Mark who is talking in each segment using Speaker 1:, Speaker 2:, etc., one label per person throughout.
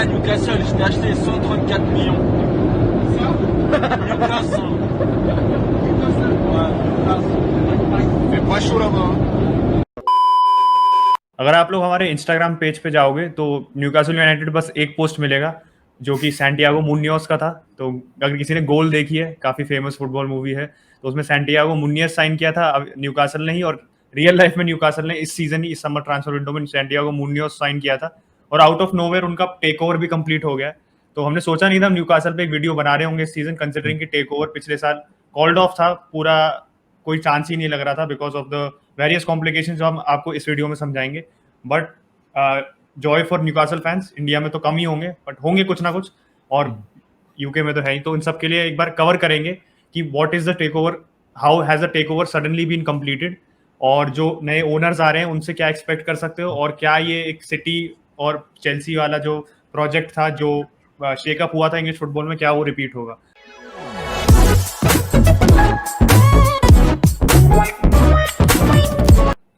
Speaker 1: à Newcastle, je l'ai acheté 134 millions.
Speaker 2: Ça
Speaker 1: Newcastle.
Speaker 2: fait pas chaud là-bas.
Speaker 3: अगर आप लोग हमारे इंस्टाग्राम पेज पे जाओगे तो न्यूकासल यूनाइटेड बस एक पोस्ट मिलेगा जो कि सैंटियागो मुनियोस का था। तो अगर किसी ने गोल देखी है, काफ़ी फेमस फुटबॉल मूवी है, तो उसमें सैंटियागो मुनियस साइन किया था अब न्यूकासल ने ही, और रियल लाइफ में न्यूकासल ने इस सीजन ही, इस समर ट्रांसफर विंडो में सैंटियागो मुनियोस साइन किया था। और आउट ऑफ नोवेयर उनका टेक ओवर भी कंप्लीट हो गया। तो हमने सोचा नहीं था न्यूकासल पे एक वीडियो बना रहे होंगे इस सीजन, कंसिडरिंग कि टेक ओवर पिछले साल कॉल्ड ऑफ था पूरा, कोई चांस ही नहीं लग रहा था because of the various complication जो हम आपको इस वीडियो में समझाएंगे। But Joy for Newcastle fans, India में तो कम ही होंगे बट होंगे कुछ ना कुछ, और यूके में तो है ही। तो इन सब के लिए एक बार कवर करेंगे कि what is the take over, how has the take over suddenly been completed, और जो नए ओनर्स आ रहे हैं उनसे क्या एक्सपेक्ट कर सकते हो, और क्या ये एक सिटी और चेल्सी वाला जो प्रोजेक्ट था जो शेकअप हुआ था इंग्लिश फुटबॉल में, क्या वो रिपीट होगा।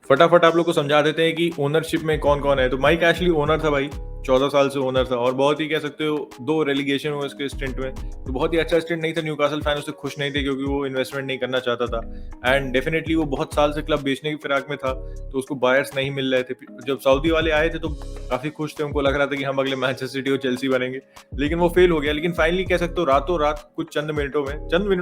Speaker 4: फटाफट आप लोग को समझा देते हैं कि ओनरशिप में कौन कौन है। तो माइक एशली ओनर था भाई, 14 साल से ओनर था, और बहुत ही कह सकते हो 2 रेलीगेशन हुए इसके स्टिंट में। तो बहुत ही अच्छा स्टिंट नहीं था, न्यूकासल फैन उससे खुश नहीं थे क्योंकि वो इन्वेस्टमेंट नहीं करना चाहता था। एंड डेफिनेटली वो बहुत साल से क्लब बेचने की फिराक में था, तो उसको बायर्स नहीं मिल रहे थे। जब सऊदी वाले आए थे तो काफी खुश थे, उनको लग रहा था कि हम अगले मैनचेस्टर सिटी और चेल्सी बनेंगे, लेकिन वो फेल हो गया। लेकिन फाइनली कह सकते हो रातों रात कुछ चंद मिनटों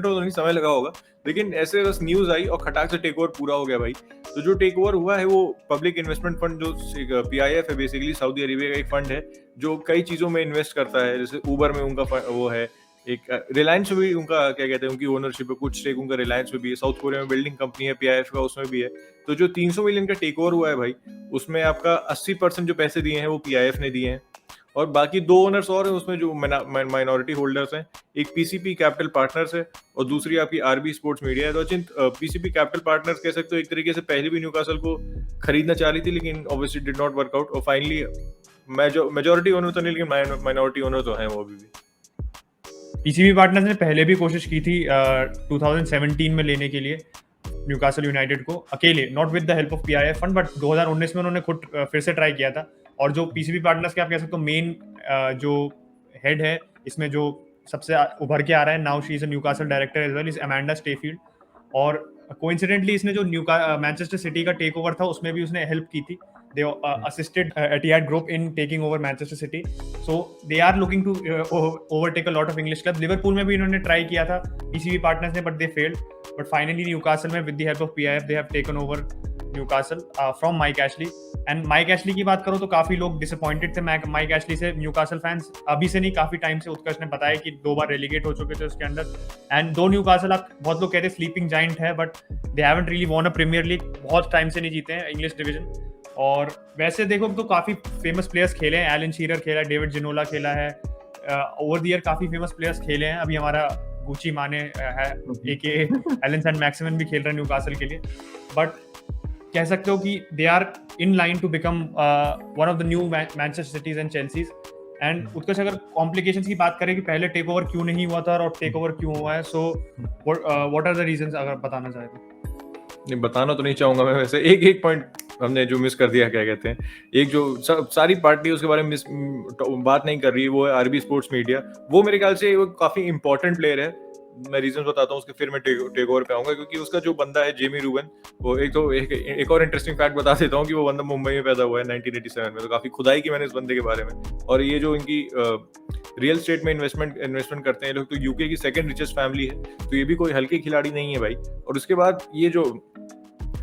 Speaker 4: तो नहीं, समय लगा होगा, लेकिन ऐसे बस न्यूज आई और खटाक से टेक ओवर पूरा हो गया भाई। तो जो टेक ओवर हुआ है वो पब्लिक इन्वेस्टमेंट फंड, जो PIF है, बेसिकली सऊदी अरेबिया का एक फंड है जो कई चीजों में इन्वेस्ट करता है। जैसे ऊबर में उनका वो है, एक रिलायंस में भी उनका क्या कहते हैं उनकी ओनरशिप है, कुछ स्टेक उनका रिलायंस में भी है, साउथ कोरिया में बिल्डिंग कंपनी है PIF का, उसमें भी है। तो जो 300 मिलियन का टेक ओवर हुआ है भाई, उसमें आपका 80% जो पैसे दिए हैं वो PIF ने दिए हैं, और बाकी 2 ओनर्स और हैं उसमें जो माइनॉरिटी होल्डर्स हैं। एक PCP कैपिटल पार्टनर्स है और दूसरी आपकी RB स्पोर्ट्स मीडिया है। तो अचिंत, PCP कैपिटल पार्टनर्स कह सकते हो एक तरीके से पहले भी न्यूकासल को खरीदना चाह रही थी, लेकिन obviously did not work out, और फाइनली मेजॉरिटी ओनर तो नहीं लेकिन माइनॉरिटी ओनर तो हैं वो अभी भी।
Speaker 3: पीसीबी पार्टनर्स ने पहले भी कोशिश की थी 2017 में लेने के लिए न्यूकासल यूनाइटेड को अकेले, not with the help of PIF fund, but 2019 में उन्होंने खुद फिर से ट्राई किया था। और जो पीसीबी पार्टनर्स के आप कह सकते हो मेन जो हेड है इसमें, जो सबसे उभर के आ रहा है now, she is a Newcastle director as well, is Amanda Staveley. और कोइंसिडेंटली इसने जो मैनचेस्टर सिटी का टेक ओवर था उसमें भी उसने हेल्प की थी। they assisted Etihad Group in taking over Manchester City, so they are looking to overtake a lot of English clubs. Liverpool में भी इन्होंने ट्राई किया था PCB partners ने, but they failed. But finally Newcastle में with the help of PIF they have taken over Newcastle from Mike Ashley. And Mike Ashley की बात करो तो काफी लोग डिसअपॉइंटेड थे Mike Ashley से, न्यूकासल फैंस अभी से नहीं, काफी टाइम से। उत्कर्ष ने बताया कि 2 बार रेलीगेट हो चुके थे उसके अंदर, एंड दो न्यूकासल, बहुत लोग कहते हैं स्लीपिंग जाइंट है, but they haven't really won a premier league, बहुत टाइम से नहीं जीते हैं इंग्लिश डिवीजन। और वैसे देखो तो काफी फेमस प्लेयर्स खेले हैं, एलन शीरर खेला है, डेविड जिनोला खेला है, ओवर द ईयर काफी फेमस प्लेयर्स खेले हैं। अभी हमारा गुची माने है एके एलन सैंड मैक्सिमन भी खेल रहे हैं न्यूकासल के लिए। बट कह सकते हो कि they are in line to become one of the new Manchester Cities and Chelseas. And Utkarsh, अगर कॉम्प्लिकेशंस की बात करें कि पहले टेक ओवर क्यों नहीं हुआ था और टेक ओवर क्यों हुआ है, so what are the reasons, अगर बताना चाहे तो।
Speaker 4: नहीं, बताना तो नहीं चाहूंगा मैं, वैसे एक पॉइंट हमने जो मिस कर दिया, क्या कहते हैं, एक जो सारी पार्टी उसके बारे में बात नहीं कर रही है, वो है RB स्पोर्ट्स मीडिया। वो मेरे ख्याल से वो काफी इंपॉर्टेंट प्लेयर है। मैं रीजन बताता हूँ उसके, फिर मैं टेक ओवर पे आऊंगा, क्योंकि उसका जो बंदा है जेमी रूबन, वो एक और इंटरेस्टिंग फैक्ट बता देता हूँ कि वो बंदा मुंबई में पैदा हुआ है 1987 में। तो काफी खुदाई की मैंने इस बंदे के बारे में। और ये जो इनकी रियल स्टेट में इन्वेस्टमेंट करते हैं लोग, तो यूके की सेकंड रिचेस्ट फैमिली है, तो ये भी कोई हल्के खिलाड़ी नहीं है भाई। और उसके बाद ये जो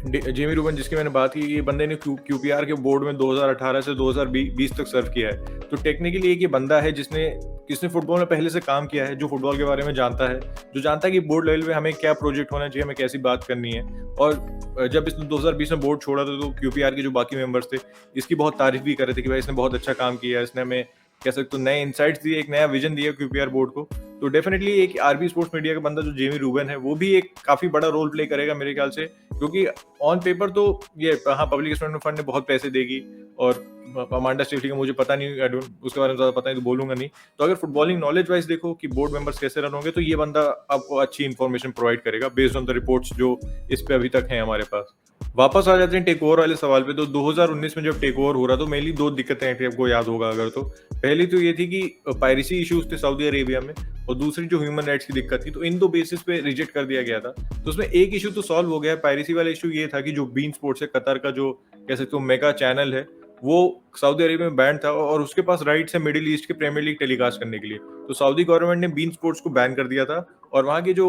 Speaker 4: जेमी रूबन जिसकी मैंने बात की, ये बंदे ने QPR के बोर्ड में 2018 से 2020 तक सर्व किया है। तो टेक्निकली एक ये बंदा है जिसने फुटबॉल में पहले से काम किया है, जो फुटबॉल के बारे में जानता है, जो जानता है कि बोर्ड लेवल पे हमें क्या प्रोजेक्ट होना चाहिए, हमें कैसी बात करनी है। और जब इसने 2020 में बोर्ड छोड़ा था तो QPR के जो बाकी मेंबर्स थे इसकी बहुत तारीफ भी कर रहे थे कि भाई इसने बहुत अच्छा काम किया, इसने हमें कह सकते हो नए इनसाइट्स दिए, एक नया विजन दिया QPR बोर्ड को। तो डेफिनेटली एक RB स्पोर्ट्स मीडिया का बंदा जो जेमी रूबन है, वो भी एक काफी बड़ा रोल प्ले करेगा मेरे ख्याल से, क्योंकि ऑन पेपर तो ये हाँ पब्लिक इन्वेस्टमेंट फंड ने बहुत पैसे देगी और अमांडा स्टेफली का मुझे पता नहीं, I don't- उसके बारे में ज़्यादा पता नहीं तो बोलूंगा नहीं। तो अगर फुटबॉलिंग नॉलेज वाइज देखो कि बोर्ड मेंबर्स कैसे रन होंगे, तो ये बंदा आपको अच्छी इन्फॉर्मेशन प्रोवाइड करेगा बेस्ड ऑन द रिपोर्ट्स जो इस पे अभी तक हैं हमारे पास। वापस आ जाते हैं टेक ओवर वाले सवाल पे। तो 2019 में जब टेक ओवर हो रहा तो मेनली 2 दिक्कतें थी, आपको याद होगा अगर तो। पहली तो ये थी कि पायरेसी इश्यूज थे सऊदी अरेबिया में, और दूसरी जो ह्यूमन राइट्स की दिक्कत थी। तो इन 2 बेसिस पे रिजेक्ट कर दिया गया था। तो उसमें एक इशू तो सॉल्व हो गया। पायरेसी वाला इशू ये था कि जो बीन स्पोर्ट्स है, कतर का जो कह सकते हो मेगा चैनल है, वो सऊदी अरेबिया में बैन था और उसके पास राइट्स है मिडिल ईस्ट के प्रीमियर लीग टेलीकास्ट करने के लिए। तो सऊदी गवर्नमेंट ने बीन स्पोर्ट्स को बैन कर दिया था, और वहाँ के जो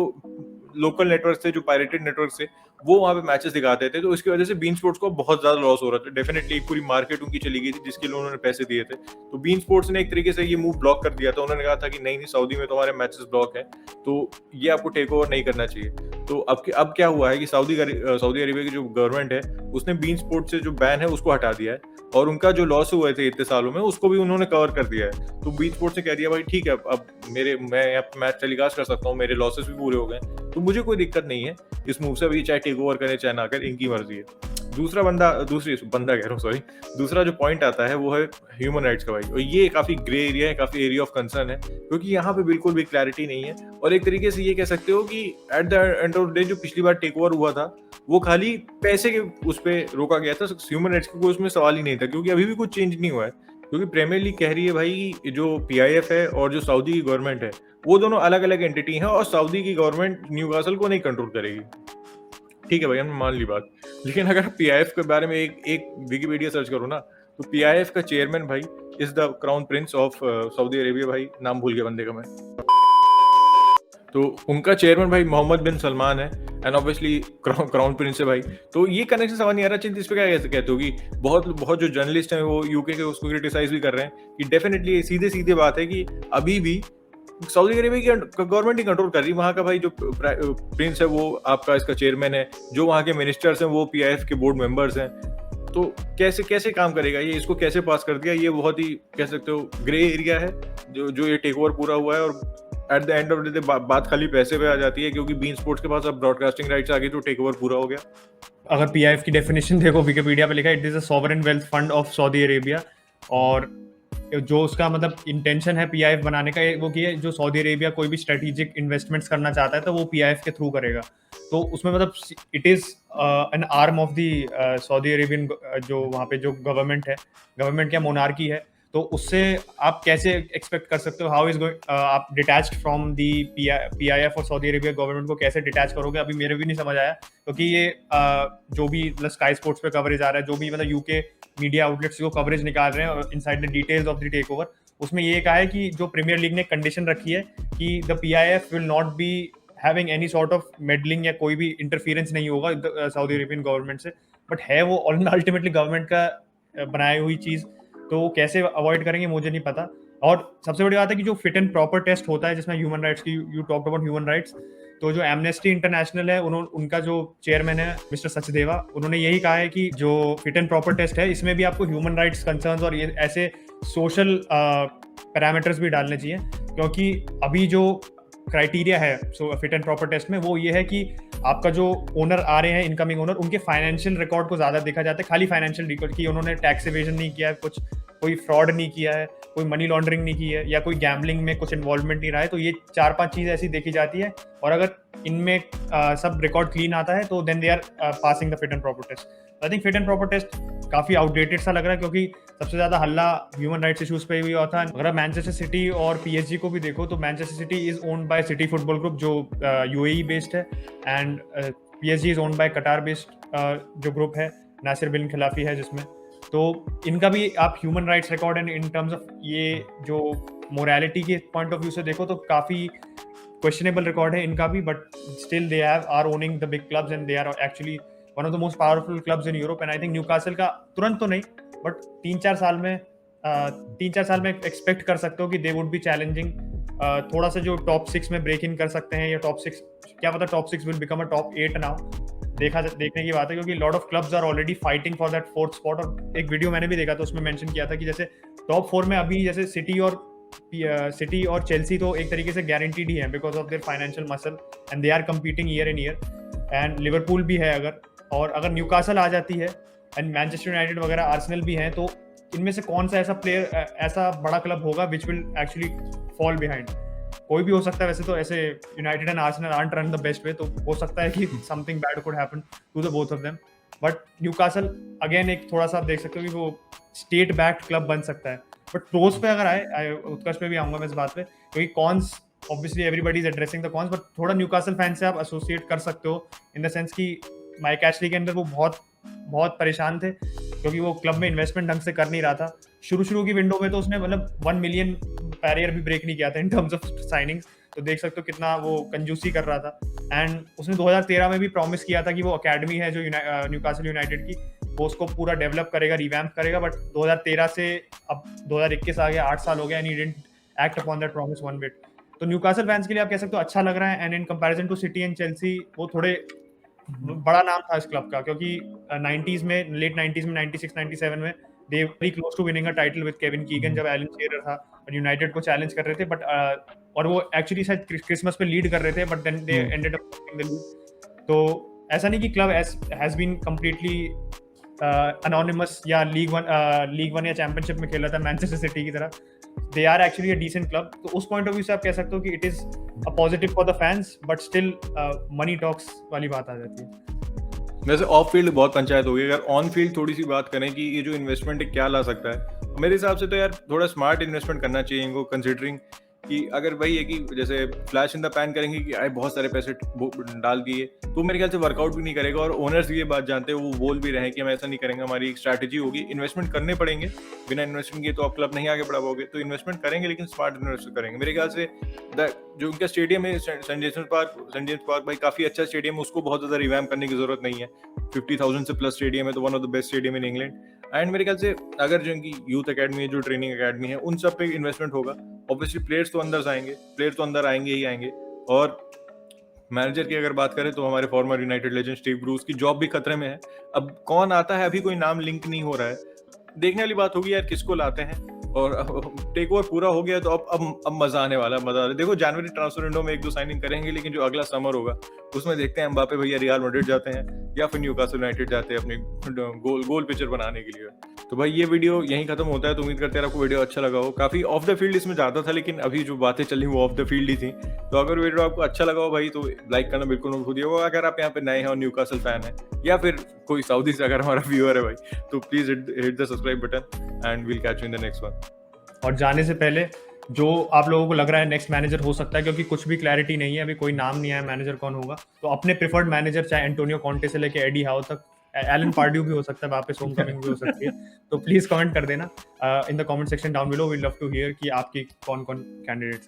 Speaker 4: लोकल नेटवर्क थे, जो पायरेटेड नेटवर्क थे, वो वहाँ पे मैचेस दिखाते थे। तो इसकी वजह से बीन स्पोर्ट्स को बहुत ज्यादा लॉस हो रहा था। डेफिनेटली पूरी मार्केट उनकी चली गई थी जिसके लिए उन्होंने पैसे दिए थे। तो बीन स्पोर्ट्स ने एक तरीके से ये मूव ब्लॉक कर दिया था। उन्होंने कहा था कि नहीं सऊदी में तो हमारे मैचेस ब्लॉक है, तो ये आपको टेक ओवर नहीं करना चाहिए। तो अब क्या हुआ है कि सऊदी अरेबिया की जो गवर्नमेंट है, उसने बीन स्पोर्ट्स से जो बैन है उसको हटा दिया है, और उनका जो लॉस हुए थे इतने सालों में उसको भी उन्होंने कवर कर दिया है। तो बीन स्पोर्ट्स ने कह दिया भाई ठीक है, अब मैं यहाँ मैच टेलीकास्ट कर सकता हूँ, मेरे लॉसेस भी पूरे हो गए, तो मुझे कोई दिक्कत नहीं है इस मूव से। अभी चाहे टेक ओवर करें चाहे ना करें, इनकी मर्जी है। दूसरा जो पॉइंट आता है वो है ह्यूमन राइट्स का भाई। और ये काफी ग्रे एरिया है, काफी एरिया ऑफ कंसर्न है, क्योंकि यहाँ पे बिल्कुल भी क्लैरिटी नहीं है। और एक तरीके से ये कह सकते हो कि at the end of the day जो पिछली बार टेक ओवर हुआ था वो खाली पैसे के उस पर रोका गया था, ह्यूमन राइट्स का कोई उसमें सवाल ही नहीं था, क्योंकि अभी भी कुछ चेंज नहीं हुआ है। क्योंकि प्रीमियर लीग कह रही है भाई जो PIF है और जो सऊदी की गवर्नमेंट है वो दोनों अलग अलग एंटिटी हैं, और सऊदी की गवर्नमेंट न्यूकासल को नहीं कंट्रोल करेगी। ठीक है भाई, हमने मान ली बात। लेकिन अगर PIF के बारे में एक विकिपीडिया सर्च करो ना, तो PIF का चेयरमैन भाई is the crown Prince of Saudi Arabia. भाई नाम भूल गया बंदे का मैं। तो उनका चेयरमैन भाई मोहम्मद बिन सलमान है, एंड ऑब्वियसली क्राउन प्रिंस है भाई। तो ये कनेक्शन समझ नहीं आ रहा। चिंत इस पे क्या कहते हो कि बहुत जो जर्नलिस्ट हैं वो यूके के उसको क्रिटिसाइज भी कर रहे हैं कि डेफिनेटली सीधे बात है कि अभी भी सऊदी अरेबिया की गवर्नमेंट ही कंट्रोल कर रही है। वहाँ का भाई जो प्रिंस है वो आपका इसका चेयरमैन है, जो वहाँ के मिनिस्टर्स हैं वो PIF के बोर्ड मेंबर्स हैं। तो कैसे काम करेगा ये, इसको कैसे पास कर दिया, ये बहुत ही कह सकते हो ग्रे एरिया है जो ये टेक ओवर पूरा हुआ है। और at the end of the day बात खाली पैसे पे आ जाती है, क्योंकि बीन स्पोर्ट्स के पास अब ब्रॉडकास्टिंग राइट्स आ गई तो टेक ओवर पूरा हो गया।
Speaker 3: अगर PIF की डेफिनेशन देखो, विकिपीडिया पे लिखा है it is a sovereign wealth fund of Saudi Arabia. और जो उसका मतलब इंटेंशन है PIF बनाने का वो कि जो सऊदी अरेबिया कोई भी स्ट्रेटेजिक इन्वेस्टमेंट्स करना चाहता है तो वो PIF के थ्रू करेगा। तो उसमें मतलब it is an arm of the Saudi Arabian जो वहाँ पे जो गवर्नमेंट क्या मोनार्की है। तो उससे आप कैसे एक्सपेक्ट कर सकते हो, हाउ इज गोइंग आप डिटैच्ड फ्रॉम दी PIF और सऊदी अरेबिया गवर्नमेंट को कैसे डिटैच करोगे, अभी मेरे भी नहीं समझ आया। क्योंकि ये जो भी मतलब स्काई स्पोर्ट्स पे कवरेज आ रहा है, जो भी मतलब यूके मीडिया आउटलेट्स जो कवरेज निकाल रहे हैं inside the details of the take over, उसमें ये कहा है कि जो प्रीमियर लीग ने कंडीशन रखी है कि the PIF will not be having any sort of meddling या कोई भी इंटरफियरेंस नहीं होगा सऊदी अरेबियन गवर्नमेंट से। बट है वो अल्टीमेटली गवर्नमेंट का बनाई हुई चीज़, तो वो कैसे अवॉइड करेंगे मुझे नहीं पता। और सबसे बड़ी बात है कि जो फिट एंड प्रॉपर टेस्ट होता है जिसमें ह्यूमन राइट्स की, you talked about human rights, तो जो एमनेस्टी इंटरनेशनल है उनका जो चेयरमैन है मिस्टर सचदेवा, उन्होंने यही कहा है कि जो फिट एंड प्रॉपर टेस्ट है इसमें भी आपको ह्यूमन राइट्स कंसर्न्स और ये ऐसे सोशल पैरामीटर्स भी डालने चाहिए। क्योंकि अभी जो क्राइटेरिया है फिट एंड प्रॉपर टेस्ट में वो ये है कि आपका जो ओनर आ रहे हैं, इनकमिंग ओनर, उनके फाइनेंशियल रिकॉर्ड को ज़्यादा देखा जाता है, खाली फाइनेंशियल रिकॉर्ड की उन्होंने टैक्स एवेजन नहीं किया है, कोई फ्रॉड नहीं किया है, कोई मनी लॉन्ड्रिंग नहीं की है, या कोई गैम्बलिंग में कुछ इन्वॉल्वमेंट नहीं रहा है। तो ये 4-5 चीज़ ऐसी देखी जाती है, और अगर इनमें सब रिकॉर्ड क्लीन आता है तो then they are passing the fit and proper test. I think fit and proper test काफ़ी आउटडेटेड सा लग रहा है, क्योंकि सबसे ज़्यादा हल्ला ह्यूमन राइट्स इशूज़ पे भी हुआ था। अगर आप मैनचेस्टर सिटी और PSG को भी देखो तो Manchester city is owned by city football group जो UAE बेस्ड है, and PSG is owned by कटार बेस्ड जो ग्रुप है, नासिर बिन खिलाफी है जिसमें। तो इनका भी आप human rights record and in terms of ये जो मोरालिटी के पॉइंट ऑफ व्यू से देखो तो काफ़ी क्वेश्चनेबल रिकॉर्ड है इनका भी, but still they are owning the big clubs and they are actually one of the most powerful clubs in Europe. And I think Newcastle का तुरंत तो नहीं बट 3-4 साल में एक्सपेक्ट कर सकते हो कि दे वुड बी चैलेंजिंग थोड़ा सा जो टॉप 6 में ब्रेक इन कर सकते हैं, या टॉप 6 क्या पता top 6 will become a top 8 now. देखने की बात है, क्योंकि lot of clubs are already fighting for that 4th spot. और एक वीडियो मैंने भी देखा था उसमें मेंशन किया था कि जैसे टॉप 4 में अभी जैसे सिटी और चेल्सी तो एक तरीके से गारंटीड ही है because of their financial muscle and they are competing year in year, एंड लिवरपूल भी है अगर न्यूकासल आ जाती है एंड मैनचेस्टर यूनाइटेड वगैरह आर्सेनल भी हैं, तो इनमें से कौन सा ऐसा प्लेयर, ऐसा बड़ा क्लब होगा which will actually fall behind. कोई भी हो सकता है वैसे तो, ऐसे United and Arsenal aren't run the best way, तो हो सकता है कि something bad could happen to the both of them. But Newcastle again एक थोड़ा सा आप देख सकते हो कि वो स्टेट बैक्ड क्लब बन सकता है। बट प्रोस पे अगर आए, उत्कर्ष पे भी आऊंगा मैं इस बात पे, क्योंकि cons obviously everybody is addressing the cons, but थोड़ा न्यूकासल फैन से आप एसोसिएट कर सकते हो इन द सेंस कि माइक एशली के अंदर वो बहुत परेशान थे क्योंकि वो क्लब में इन्वेस्टमेंट ढंग से कर नहीं रहा था। शुरू की विंडो में तो उसने मतलब 1 मिलियन बैरियर भी ब्रेक नहीं किया था इन टर्म्स ऑफ साइनिंग्स, तो देख सकते हो कितना वो कंजूसी कर रहा था। एंड उसने 2013 में भी प्रॉमिस किया था कि वो अकेडमी है जो न्यूकासल यूनाइटेड की, वो उसको पूरा डेवलप करेगा, रिवैम्प करेगा। बट 2013 से अब 2021 आ गया, 8 साल हो गया, and he didn't act upon that promise one bit. तो न्यूकासल फैंस के लिए आप कह सकते हो अच्छा लग रहा है। And in comparison to City and Chelsea, वो थोड़े बड़ा नाम था इस क्लब का, क्योंकि 90s में, लेट 90s में, 96-97 में they very close to winning a title with Kevin Keegan, जब एलन शेरर था और यूनाइटेड को चैलेंज कर रहे थे। बट और वो एक्चुअली शायद क्रिसमस पे लीड कर रहे थे, but then they ended up in the league. तो ऐसा नहीं कि club has been completely anonymous या लीग वन या चैंपियनशिप में खेला था मैनचेस्टर सिटी की तरह। They are actually a decent club. तो उस पॉइंट ऑफ व्यू से आप कह सकते हो कि it is a positive for the fans, but still money talks वाली बात आ जाती है।
Speaker 4: वैसे ऑफ फील्ड बहुत पंचायत हो गई, अगर ऑन फील्ड थोड़ी सी बात करें कि ये जो इन्वेस्टमेंट है क्या ला सकता है, मेरे हिसाब से तो यार थोड़ा स्मार्ट इन्वेस्टमेंट करना चाहिए इनको, कंसिडरिंग कि अगर भाई है कि जैसे फ्लैश इन द पैन करेंगे कि आए बहुत सारे पैसे डाल दिए, तो मेरे ख्याल से वर्कआउट भी नहीं करेगा। और ओनर्स ये बात जानते हैं, वो बोल भी रहे हैं कि हम ऐसा नहीं करेंगे, हमारी एक स्ट्रैटेजी होगी, इन्वेस्टमेंट करने पड़ेगे, बिना इन्वेस्टमेंट किए तो आप क्लब नहीं आगे बढ़ा पाओगे, तो इन्वेस्टमेंट करेंगे लेकिन स्मार्ट इन्वेस्टमेंट करेंगे। मेरे ख्याल से जो उनका स्टेडियम है सेंट जेम्स पार्क भाई काफी अच्छा स्टेडियम है, उसको बहुत ज्यादा रिवैम्प करने की जरूरत नहीं है। 50,000 से प्लस स्टेडियम है, तो one of the best stadium in England. And मेरे ख्याल से अगर जो इनकी यूथ अकेडमी है, जो ट्रेनिंग अकेडमी है, उन सब पे इन्वेस्टमेंट होगा, ऑब्वियसली प्लेयर्स तो अंदर आएंगे ही आएंगे। और मैनेजर की अगर बात करें तो हमारे farmer United legend Steve Bruce की जॉब भी खतरे में है। अब कौन आता है, अभी कोई नाम लिंक नहीं हो रहा है, देखने वाली बात होगी यार किसको लाते हैं। और टेक ओवर पूरा हो गया तो अब मजा आने वाला, मजा आ रहा है। देखो जनवरी ट्रांसफर विंडो में 1-2 साइनिंग करेंगे, लेकिन जो अगला समर होगा उसमें देखते हैं एम्बापे भैया रियल मैड्रिड जाते हैं या फिर न्यूकासल यूनाइटेड जाते हैं अपने गोल पिक्चर बनाने के लिए। तो भाई ये वीडियो यहीं खत्म होता है, तो उम्मीद करते हैं आपको वीडियो अच्छा लगा हो। काफी ऑफ द फील्ड इसमें ज्यादा था, लेकिन अभी जो बातें चली वो ऑफ द फील्ड ही थी। तो अगर वीडियो आपको अच्छा लगा हो भाई तो लाइक करना बिल्कुल मत भूलिएगा। अगर आप यहाँ पे नए हैं और न्यूकासल फैन है या फिर कोई सऊदी से अगर हमारा व्यूअर है भाई, तो please hit the subscribe button and will catch you in the next one.
Speaker 3: और जाने से पहले जो आप लोगों को लग रहा है नेक्स्ट मैनेजर हो सकता है, क्योंकि कुछ भी क्लैरिटी नहीं है, अभी कोई नाम नहीं आया मैनेजर कौन होगा, तो अपने प्रिफर्ड मैनेजर चाहे एंटोनियो कॉन्टे से लेके एडी हाउ तक, एलन पार्ड्यू भी हो सकता है, वापस होम कमिंग भी हो सकती है। तो प्लीज कमेंट कर देना in the comment section down below, we love to hear कि आपकी कौन कौन कैंडिडेट्स हैं।